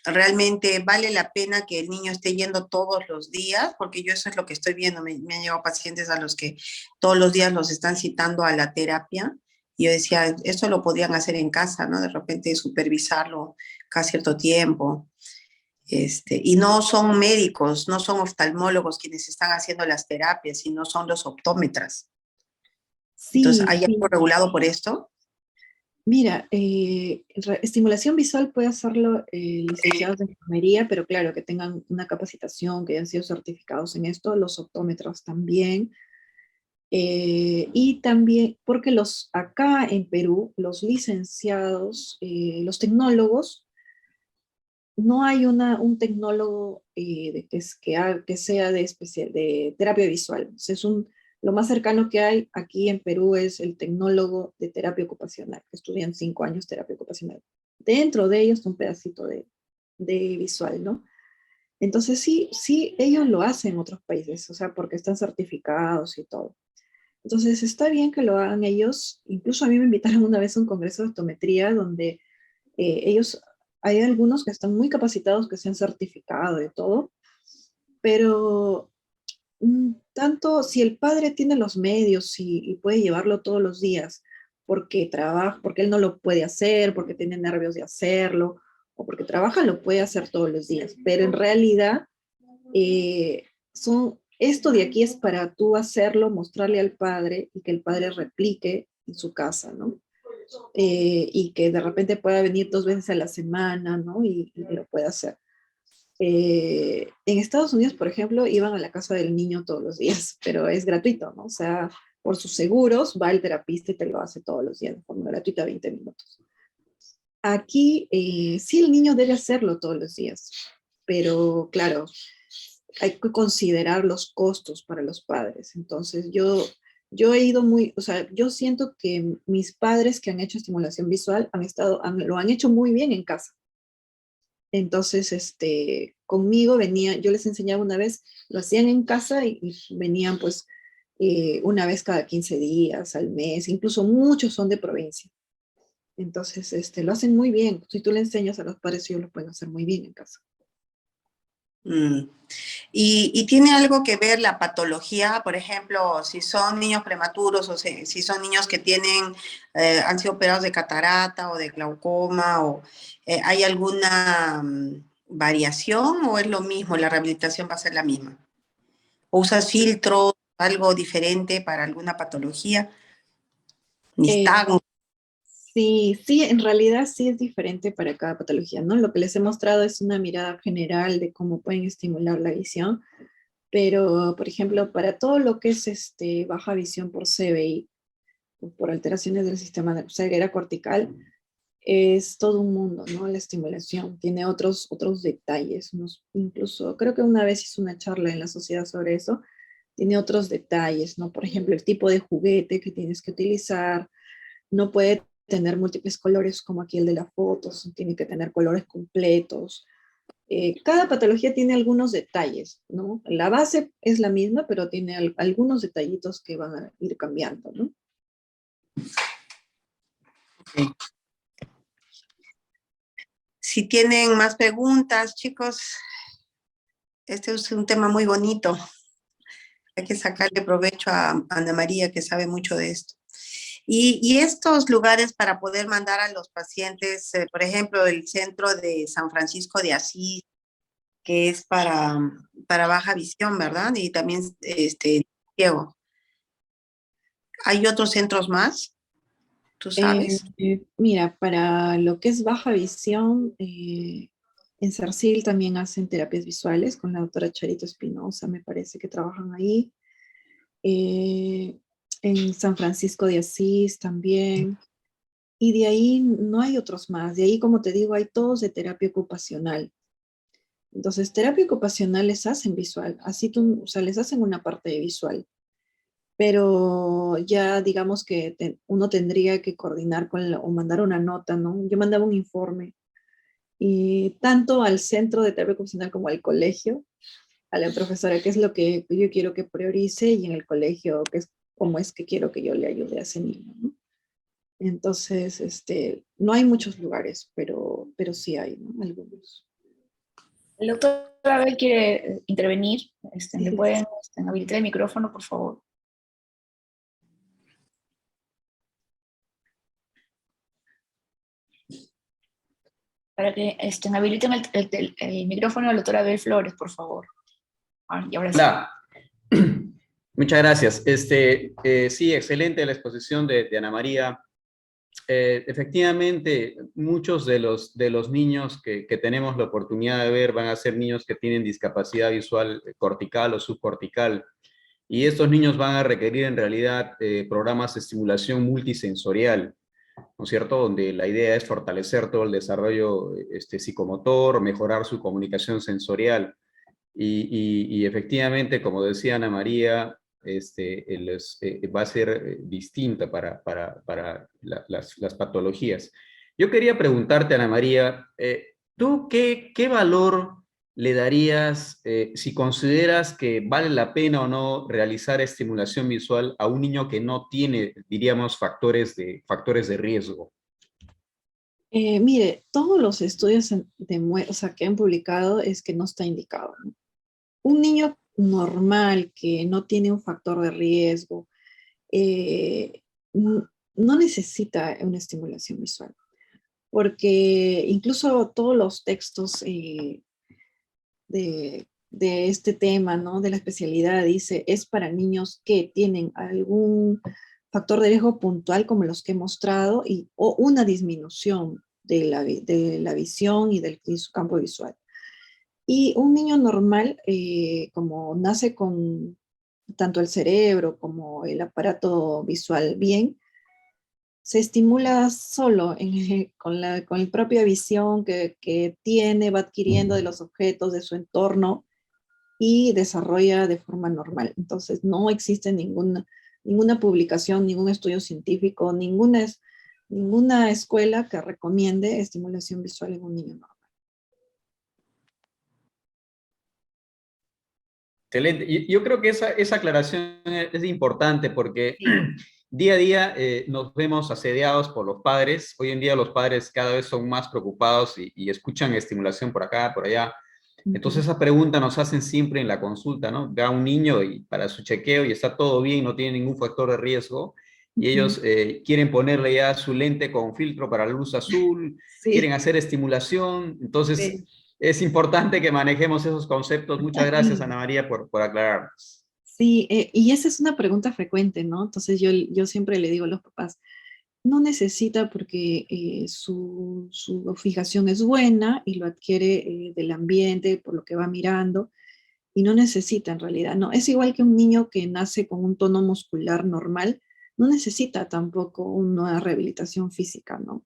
¿realmente vale la pena que el niño esté yendo todos los días? Porque yo eso es lo que estoy viendo. Me han llegado pacientes a los que todos los días los están citando a la terapia. Y yo decía, esto lo podrían hacer en casa, ¿no? De repente supervisarlo cada cierto tiempo. Y no son médicos, no son oftalmólogos quienes están haciendo las terapias, sino son los optómetras. Entonces, Sí, ¿hay sí. algo regulado por esto? Mira, estimulación visual puede hacerlo licenciados de enfermería, pero claro, que tengan una capacitación, que hayan sido certificados en esto, los optómetros también. Y también, porque acá en Perú, los licenciados, los tecnólogos, no hay un tecnólogo que sea de terapia visual. O sea, lo más cercano que hay aquí en Perú es el tecnólogo de terapia ocupacional, que estudian 5 años terapia ocupacional. Dentro de ellos un pedacito de visual, ¿no? Entonces sí, sí, ellos lo hacen en otros países, o sea, porque están certificados y todo. Entonces está bien que lo hagan ellos. Incluso a mí me invitaron una vez a un congreso de optometría donde ellos, hay algunos que están muy capacitados, que se han certificado y todo, pero tanto si el padre tiene los medios y puede llevarlo todos los días, porque trabaja, porque él no lo puede hacer, porque tiene nervios de hacerlo, o porque trabaja, lo puede hacer todos los días, pero en realidad eh, esto de aquí es para tú hacerlo, mostrarle al padre y que el padre replique en su casa, ¿no? Y que de repente pueda venir 2 veces a la semana, ¿no? Y lo pueda hacer. En Estados Unidos, por ejemplo, iban a la casa del niño todos los días, pero es gratuito, ¿no? O sea, por sus seguros va el terapista y te lo hace todos los días de forma gratuita, 20 minutos. Aquí sí el niño debe hacerlo todos los días, pero claro, hay que considerar los costos para los padres. Entonces yo he ido o sea, yo siento que mis padres que han hecho estimulación visual lo han hecho muy bien en casa. Entonces, conmigo yo les enseñaba una vez, lo hacían en casa y venían pues una vez cada 15 días, al mes, incluso muchos son de provincia. Entonces, lo hacen muy bien. Si tú le enseñas a los padres, ellos lo pueden hacer muy bien en casa. Mm. ¿Y tiene algo que ver la patología? Por ejemplo, si son niños prematuros o si son niños que han sido operados de catarata o de glaucoma, ¿hay alguna variación o es lo mismo, la rehabilitación va a ser la misma? ¿O usas filtros, algo diferente para alguna patología? Eh, Nistagmo. sí, sí, en realidad sí es diferente para cada patología, ¿no? Lo que les he mostrado es una mirada general de cómo pueden estimular la visión, pero, por ejemplo, para todo lo que es baja visión por CBI, o por alteraciones del sistema de ceguera cortical, es todo un mundo, ¿no? La estimulación tiene otros detalles, incluso creo que una vez hice una charla en la sociedad sobre eso, tiene otros detalles, ¿no? Por ejemplo, el tipo de juguete que tienes que utilizar, no puede tener múltiples colores como aquí el de la foto, tiene que tener colores completos. Cada patología tiene algunos detalles, ¿no? La base es la misma, pero tiene algunos detallitos que van a ir cambiando, ¿no? Sí. Si tienen más preguntas, chicos, este es un tema muy bonito. Hay que sacarle provecho a Ana María, que sabe mucho de esto. Y estos lugares para poder mandar a los pacientes, por ejemplo, el centro de San Francisco de Asís, que es para baja visión, ¿verdad? Y también ciego. ¿Hay otros centros más? ¿Tú sabes? Mira, para lo que es baja visión, en Sarcil también hacen terapias visuales con la doctora Charito Espinosa, me parece que trabajan ahí. En San Francisco de Asís también. Y de ahí no hay otros más. De ahí, como te digo, hay todos de terapia ocupacional. Entonces, terapia ocupacional les hacen visual. Así tú, o sea, les hacen una parte de visual. Pero ya digamos que uno tendría que coordinar o mandar una nota, ¿no? Yo mandaba un informe y tanto al centro de terapia ocupacional como al colegio, a la profesora, qué es lo que yo quiero que priorice y en el colegio, cómo es que quiero que yo le ayude a ese niño, ¿no? Entonces, no hay muchos lugares, pero sí hay, ¿no? Algunos. El doctor Abel quiere intervenir. Sí, ¿Le sí, pueden habilitar el micrófono, por favor? Para que habiliten el micrófono del doctor Abel Flores, por favor. Y ahora sí. Hola. Muchas gracias. Sí, excelente la exposición de Ana María. Efectivamente, muchos de los niños que tenemos la oportunidad de ver van a ser niños que tienen discapacidad visual cortical o subcortical. Y estos niños van a requerir en realidad programas de estimulación multisensorial, ¿no es cierto? Donde la idea es fortalecer todo el desarrollo psicomotor, mejorar su comunicación sensorial. Y efectivamente, como decía Ana María, va a ser distinta para las patologías. Yo quería preguntarte, Ana María, ¿tú qué valor le darías si consideras que vale la pena o no realizar estimulación visual a un niño que no tiene, diríamos, factores de riesgo? Mire, todos los estudios o sea, que han publicado es que no está indicado, ¿no? Un niño normal que no tiene un factor de riesgo no necesita una estimulación visual, porque incluso todos los textos de este tema, ¿no? De la especialidad, dice, es para niños que tienen algún factor de riesgo puntual como los que he mostrado o una disminución de la visión y de su campo visual. Y un niño normal, como nace con tanto el cerebro como el aparato visual bien, se estimula solo con la propia visión que tiene, va adquiriendo de los objetos, de su entorno y desarrolla de forma normal. Entonces, no existe ninguna publicación, ningún estudio científico, ninguna escuela que recomiende estimulación visual en un niño normal. Excelente. Yo creo que esa aclaración es importante porque día a día nos vemos asediados por los padres. Hoy en día los padres cada vez son más preocupados y escuchan estimulación por acá, por allá. Entonces esa pregunta nos hacen siempre en la consulta, ¿no? Ve a un niño y para su chequeo y está todo bien, no tiene ningún factor de riesgo. Y ellos quieren ponerle ya su lente con filtro para la luz azul, quieren Sí, hacer estimulación. Entonces sí. es importante que manejemos esos conceptos. Muchas gracias, Ana María, por aclararnos. Sí, y esa es una pregunta frecuente, ¿no? Entonces yo siempre le digo a los papás, no necesita porque su fijación es buena y lo adquiere del ambiente, por lo que va mirando, y no necesita en realidad, no. Es igual que un niño que nace con un tono muscular normal, no necesita tampoco una rehabilitación física, ¿no?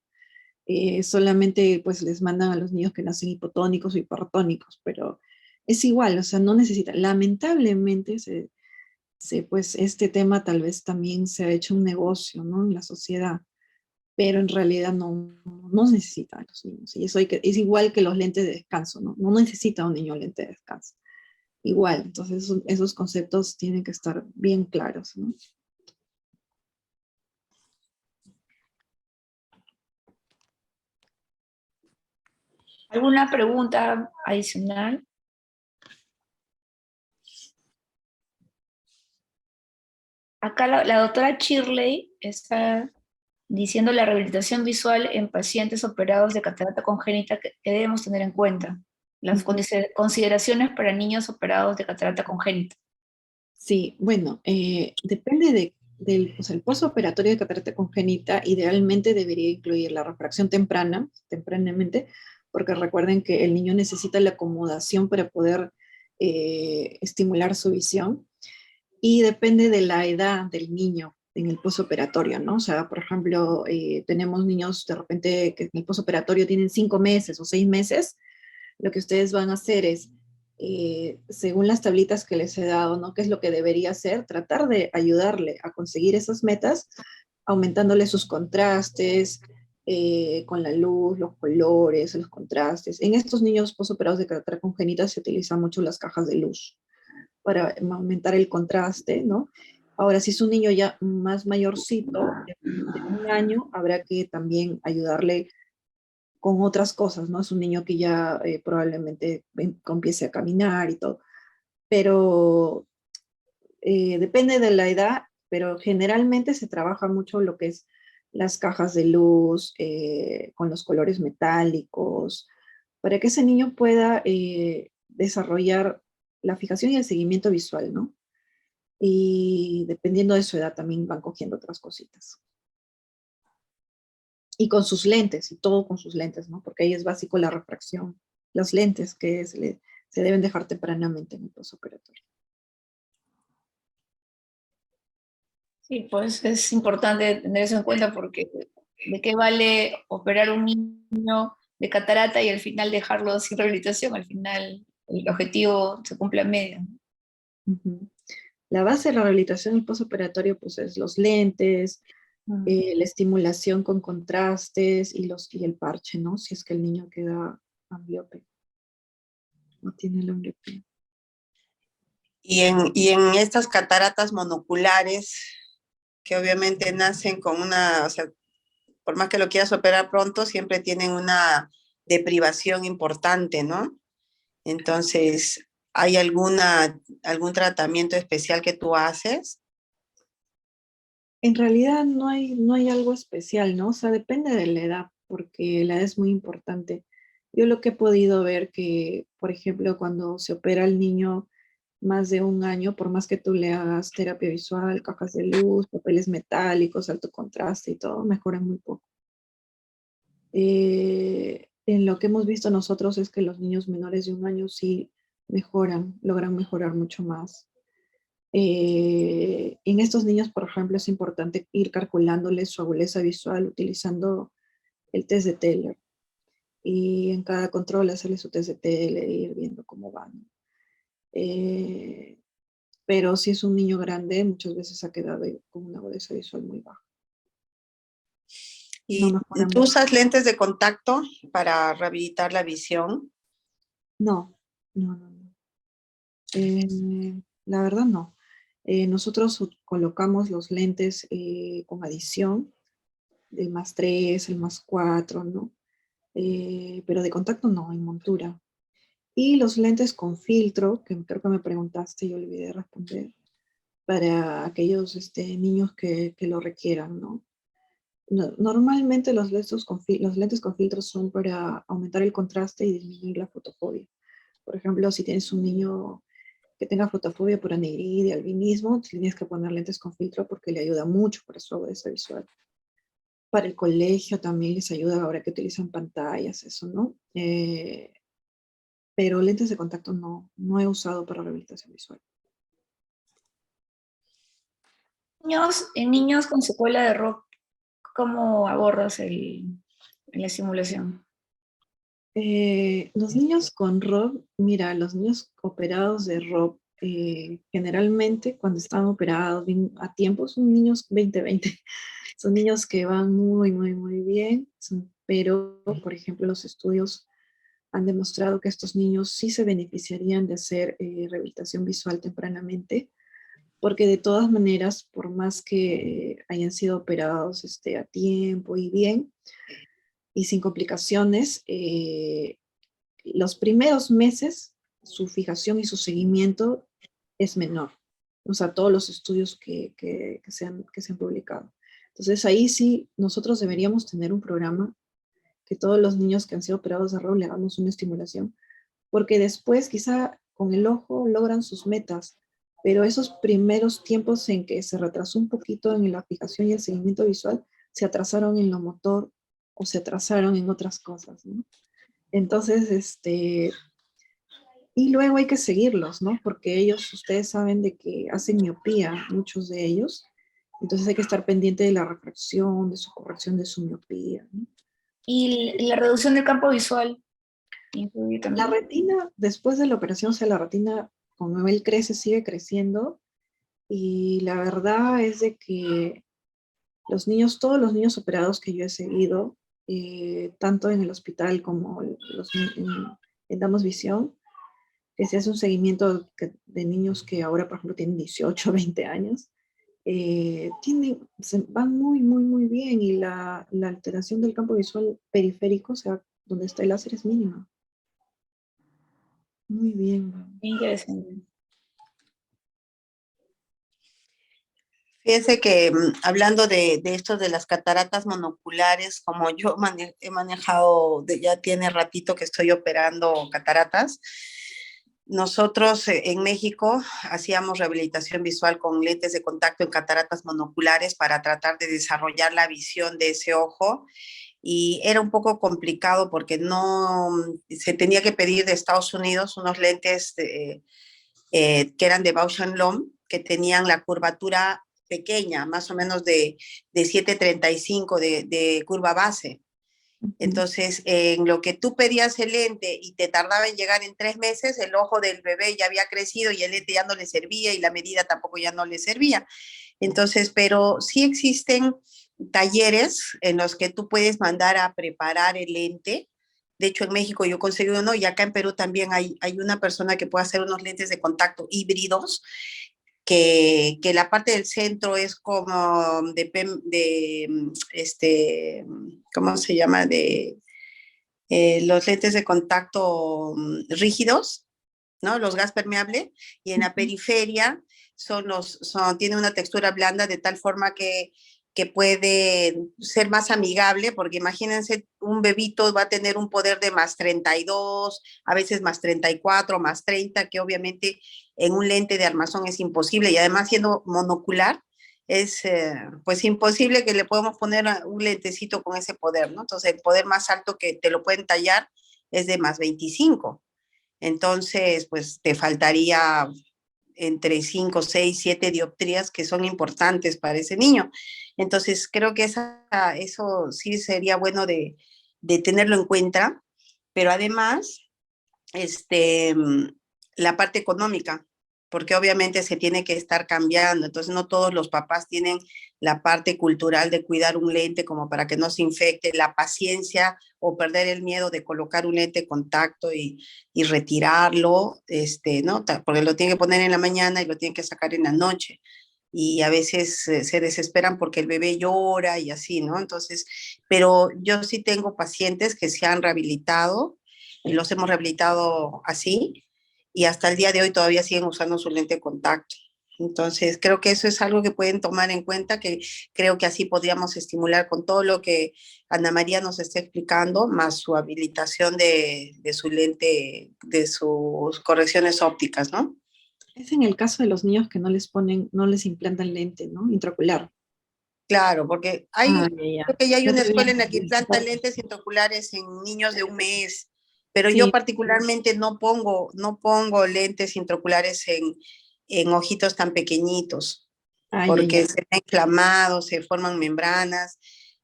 Solamente pues les mandan a los niños que nacen hipotónicos o hipertónicos, pero es igual, o sea, no necesita. Lamentablemente pues este tema tal vez también se ha hecho un negocio, ¿no? En la sociedad, pero en realidad no necesitan los niños. Y eso es igual que los lentes de descanso, ¿no? No necesita un niño lente de descanso. Igual, entonces esos conceptos tienen que estar bien claros, ¿no? ¿Alguna pregunta adicional? Acá la doctora Shirley está diciendo la rehabilitación visual en pacientes operados de catarata congénita que debemos tener en cuenta. Las consideraciones para niños operados de catarata congénita. Sí, bueno, depende o sea, el postoperatorio de catarata congénita idealmente debería incluir la refracción tempranamente, porque recuerden que el niño necesita la acomodación para poder estimular su visión, y depende de la edad del niño en el postoperatorio, ¿no? O sea, por ejemplo, tenemos niños de repente que en el postoperatorio tienen 5 meses o 6 meses. Lo que ustedes van a hacer es, según las tablitas que les he dado, ¿no? ¿Qué es lo que debería hacer? Tratar de ayudarle a conseguir esas metas, aumentándole sus contrastes, con la luz, los colores, los contrastes. En estos niños postoperados de catarata congénita se utilizan mucho las cajas de luz para aumentar el contraste, ¿no? Ahora, si es un niño ya más mayorcito, de 1 año, habrá que también ayudarle con otras cosas, ¿no? Es un niño que ya probablemente empiece a caminar y todo, pero depende de la edad, pero generalmente se trabaja mucho lo que es las cajas de luz, con los colores metálicos, para que ese niño pueda desarrollar la fijación y el seguimiento visual, ¿no? Y dependiendo de su edad también van cogiendo otras cositas. Y con sus lentes, y todo con sus lentes, ¿no? Porque ahí es básico la refracción. Las lentes que se deben dejar tempranamente en el postoperatorio. Sí, pues es importante tener eso en cuenta porque ¿de qué vale operar un niño de catarata y al final dejarlo sin rehabilitación? Al final el objetivo se cumple a medio. Ujú. La base de la rehabilitación del postoperatorio pues es los lentes, la estimulación con contrastes y el parche, ¿no? Si es que el niño queda ambliope, no tiene la ambliopía. Y en estas cataratas monoculares, que obviamente nacen con o sea, por más que lo quieras operar pronto, siempre tienen una deprivación importante, ¿no? Entonces, ¿hay algún tratamiento especial que tú haces? En realidad no hay algo especial, ¿no? O sea, depende de la edad, porque la edad es muy importante. Yo lo que he podido ver que, por ejemplo, cuando se opera al niño más de 1 año, por más que tú le hagas terapia visual, cajas de luz, papeles metálicos, alto contraste y todo, mejora muy poco. En lo que hemos visto nosotros es que los niños menores de 1 año sí mejoran, logran mejorar mucho más. En estos niños, por ejemplo, es importante ir calculándoles su agudeza visual utilizando el test de Teller. Y en cada control hacerle su test de Teller e ir viendo cómo van. Pero si es un niño grande, muchas veces ha quedado con una agudeza visual muy baja. No ¿Y mejora tú mucho. usas lentes de contacto para rehabilitar la visión? No, no, no, no. La verdad no. Nosotros colocamos los lentes con adición, el +3, el +4, ¿no? Pero de contacto no, en montura. Y los lentes con filtro, que creo que me preguntaste y olvidé responder, para aquellos niños que lo requieran, ¿no? Normalmente los lentes con filtro son para aumentar el contraste y disminuir la fotofobia. Por ejemplo, si tienes un niño que tenga fotofobia por anidridia, albinismo, tienes que poner lentes con filtro porque le ayuda mucho para su agudeza visual. Para el colegio también les ayuda ahora que utilizan pantallas, eso, ¿no? Pero lentes de contacto no he usado para rehabilitación visual. En niños con secuela de ROP, ¿cómo abordas la simulación? Los niños con ROP, mira, los niños operados de ROP, generalmente cuando están operados bien a tiempo son niños 20-20. Son niños que van muy, muy, muy bien, pero, por ejemplo, los estudios han demostrado que estos niños sí se beneficiarían de hacer rehabilitación visual tempranamente, porque de todas maneras, por más que hayan sido operados a tiempo y bien, y sin complicaciones, los primeros meses su fijación y su seguimiento es menor. O sea, todos los estudios que se han publicado. Entonces ahí sí, nosotros deberíamos tener un programa que todos los niños que han sido operados de ROW le hagamos una estimulación, porque después quizá con el ojo logran sus metas, pero esos primeros tiempos en que se retrasó un poquito en la fijación y el seguimiento visual, se atrasaron en lo motor o se atrasaron en otras cosas, ¿no? Entonces, y luego hay que seguirlos, ¿no? Porque ellos, ustedes saben de que hacen miopía, muchos de ellos, entonces hay que estar pendiente de la refracción, de su corrección de su miopía, ¿no? Y la reducción del campo visual influye La también. retina, después de la operación, o sea, la retina, como él crece, sigue creciendo, y la verdad es de que los niños, todos los niños operados que yo he seguido, tanto en el hospital como en Damos Visión, que se hace un seguimiento de niños que ahora, por ejemplo, tienen 18, 20 años, van muy, muy, muy bien y la alteración del campo visual periférico, o sea, donde está el láser, es mínima. Muy bien. Interesante. Fíjense que hablando de esto de las cataratas monoculares, como yo he manejado, ya tiene ratito que estoy operando cataratas, nosotros en México hacíamos rehabilitación visual con lentes de contacto en cataratas monoculares para tratar de desarrollar la visión de ese ojo, y era un poco complicado porque no se tenía que pedir de Estados Unidos unos lentes que eran de Bausch Lomb, que tenían la curvatura pequeña, más o menos de 7,35 de curva base. Entonces, en lo que tú pedías el lente y te tardaba en llegar en 3 meses, el ojo del bebé ya había crecido y el lente ya no le servía y la medida tampoco ya no le servía. Entonces, pero sí existen talleres en los que tú puedes mandar a preparar el lente. De hecho, en México yo conseguí uno y acá en Perú también hay una persona que puede hacer unos lentes de contacto híbridos, que la parte del centro es como ¿cómo se llama? Los lentes de contacto rígidos, ¿no? Los gas permeable, y en la periferia tiene una textura blanda de tal forma que puede ser más amigable, porque imagínense, un bebito va a tener un poder de más 32, a veces más 34, más 30, que obviamente en un lente de armazón es imposible, y además siendo monocular, es pues imposible que le podamos poner un lentecito con ese poder, ¿no? Entonces el poder más alto que te lo pueden tallar es de más 25. Entonces, pues te faltaría entre 5, 6, 7 dioptrías que son importantes para ese niño. Entonces, creo que eso sí sería bueno de tenerlo en cuenta, pero además, este, la parte económica, porque obviamente se tiene que estar cambiando, entonces no todos los papás tienen la parte cultural de cuidar un lente como para que no se infecte, la paciencia o perder el miedo de colocar un lente de contacto y retirarlo, ¿no? Porque lo tienen que poner en la mañana y lo tienen que sacar en la noche. Y a veces se desesperan porque el bebé llora y así, ¿no? Entonces, pero yo sí tengo pacientes que se han rehabilitado y los hemos rehabilitado así, y hasta el día de hoy todavía siguen usando su lente de contacto. Entonces, creo que eso es algo que pueden tomar en cuenta, que creo que así podríamos estimular con todo lo que Ana María nos está explicando, más su habilitación de su lente, de sus correcciones ópticas, ¿no? Es en el caso de los niños que no les implantan lente, ¿no? Intraocular. Creo que Ya. ya hay No una te había escuela en la que entendido esa implantan parte. lentes intraoculares en niños de 1 mes, pero yo Sí. particularmente no pongo lentes intraoculares en ojitos tan pequeñitos, Ya, porque ya. se ven inflamados, se forman membranas,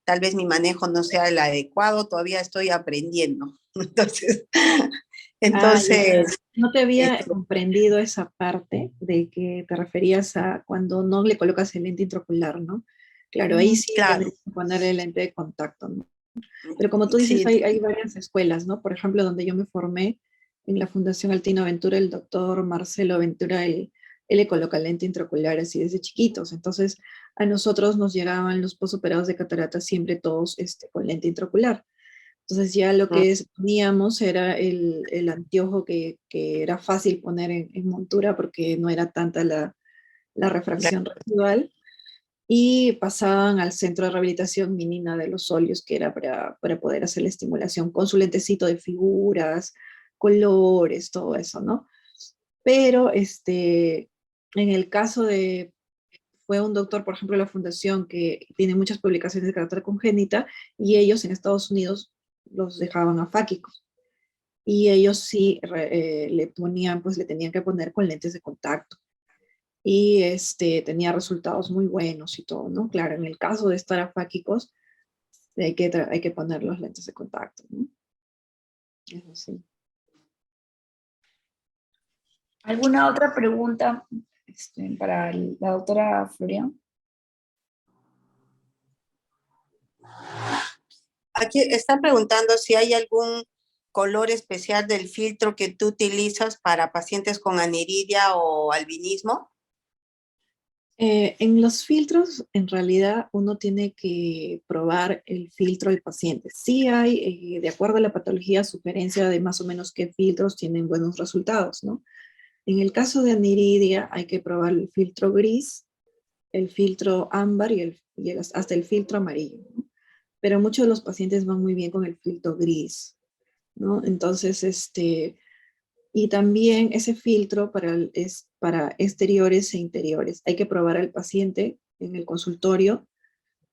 tal vez mi manejo no sea el adecuado, todavía estoy aprendiendo. Entonces, Entonces, no te había este, comprendido esa parte de que te referías a cuando no le colocas el lente intraocular, ¿no? Claro, ahí sí claro, tienes que poner el lente de contacto, ¿no? Pero como tú dices, sí, hay varias escuelas, ¿no? Por ejemplo, donde yo me formé en la Fundación Altino Ventura, el doctor Marcelo Ventura, él le coloca lente intraocular así desde chiquitos. Entonces, a nosotros nos llegaban los posoperados de catarata siempre todos con lente intraocular. Entonces ya lo que poníamos era el anteojo que era fácil poner en montura porque no era tanta la refracción residual y pasaban al centro de rehabilitación Minina de los Óleos, que era para poder hacer la estimulación con su lentecito de figuras, colores, todo eso, ¿no? Pero en el caso fue un doctor, por ejemplo, de la fundación que tiene muchas publicaciones de carácter congénita y ellos en Estados Unidos los dejaban afáquicos. Y ellos sí le ponían, pues le tenían que poner con lentes de contacto y tenía resultados muy buenos y todo, ¿no? Claro, en el caso de estar afáquicos, hay que poner los lentes de contacto, ¿no? Eso sí. ¿Alguna otra pregunta para la doctora Florian? aquí están preguntando si hay algún color especial del filtro que tú utilizas para pacientes con aniridia o albinismo. En los filtros, en realidad, uno tiene que probar el filtro del paciente. Sí hay, de acuerdo a la patología, sugerencia de más o menos qué filtros tienen buenos resultados, ¿no? En el caso de aniridia, hay que probar el filtro gris, el filtro ámbar y hasta el filtro amarillo, ¿no? Pero muchos de los pacientes van muy bien con el filtro gris, ¿no? Entonces, y también ese filtro es para exteriores e interiores. Hay que probar al paciente en el consultorio,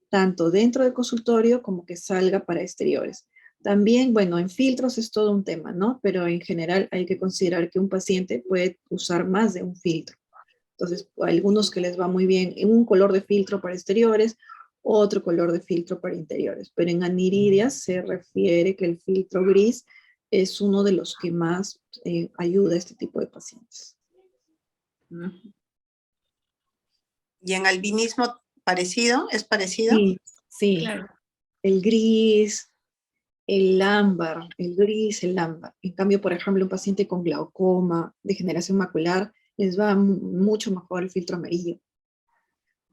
tanto dentro del consultorio como que salga para exteriores. También, bueno, en filtros es todo un tema, ¿no? Pero en general hay que considerar que un paciente puede usar más de un filtro. Entonces, a algunos que les va muy bien en un color de filtro para exteriores, otro color de filtro para interiores. Pero en aniridia se refiere que el filtro gris es uno de los que más ayuda a este tipo de pacientes. Y en albinismo parecido, ¿es parecido? Sí, sí. Claro. El gris, el ámbar, el gris, el ámbar. En cambio, por ejemplo, un paciente con glaucoma, degeneración macular, les va mucho mejor el filtro amarillo.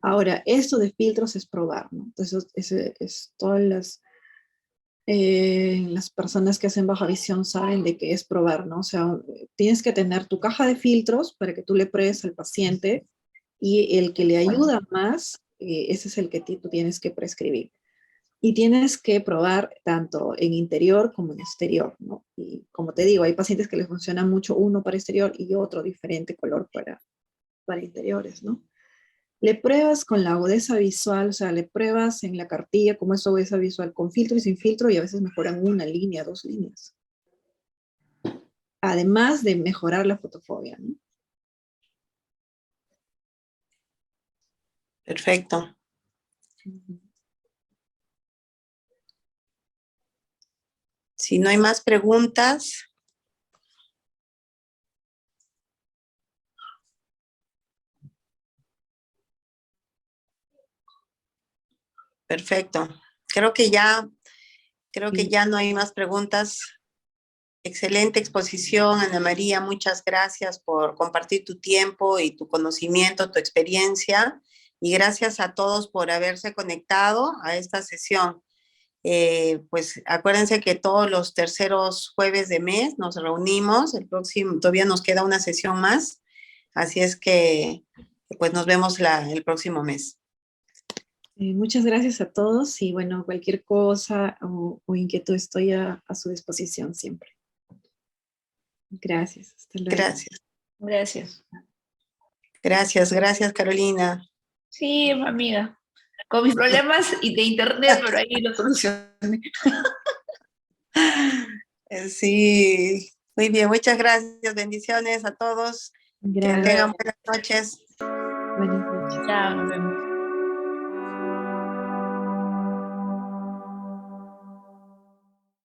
Ahora, esto de filtros es probar, ¿no? Entonces, es todas las personas que hacen baja visión saben de qué es probar, ¿no? O sea, tienes que tener tu caja de filtros para que tú le pruebes al paciente y el que le ayuda más, ese es el que tú tienes que prescribir. Y tienes que probar tanto en interior como en exterior, ¿no? Y como te digo, hay pacientes que les funciona mucho uno para exterior y otro diferente color para interiores, ¿no? Le pruebas con la agudeza visual, o sea, le pruebas en la cartilla cómo es su agudeza visual con filtro y sin filtro y a veces mejoran una línea, 2 líneas. Además de mejorar la fotofobia, ¿no? Perfecto. Si no hay más preguntas. Perfecto. Creo que ya no hay más preguntas. Excelente exposición, Ana María. Muchas gracias por compartir tu tiempo y tu conocimiento, tu experiencia. Y gracias a todos por haberse conectado a esta sesión. Pues acuérdense que todos los terceros jueves de mes nos reunimos. El próximo, todavía nos queda una sesión más. Así es que pues nos vemos el próximo mes. Muchas gracias a todos y bueno, cualquier cosa o inquietud estoy a su disposición siempre. Gracias, hasta luego. Gracias. Gracias. Gracias, Carolina. Sí, amiga. Con mis problemas y de internet, pero ahí lo solucioné. Sí, muy bien, muchas gracias. Bendiciones a todos. Que Gracias. tengan buenas noches. Buenas noches. Chao, nos vemos.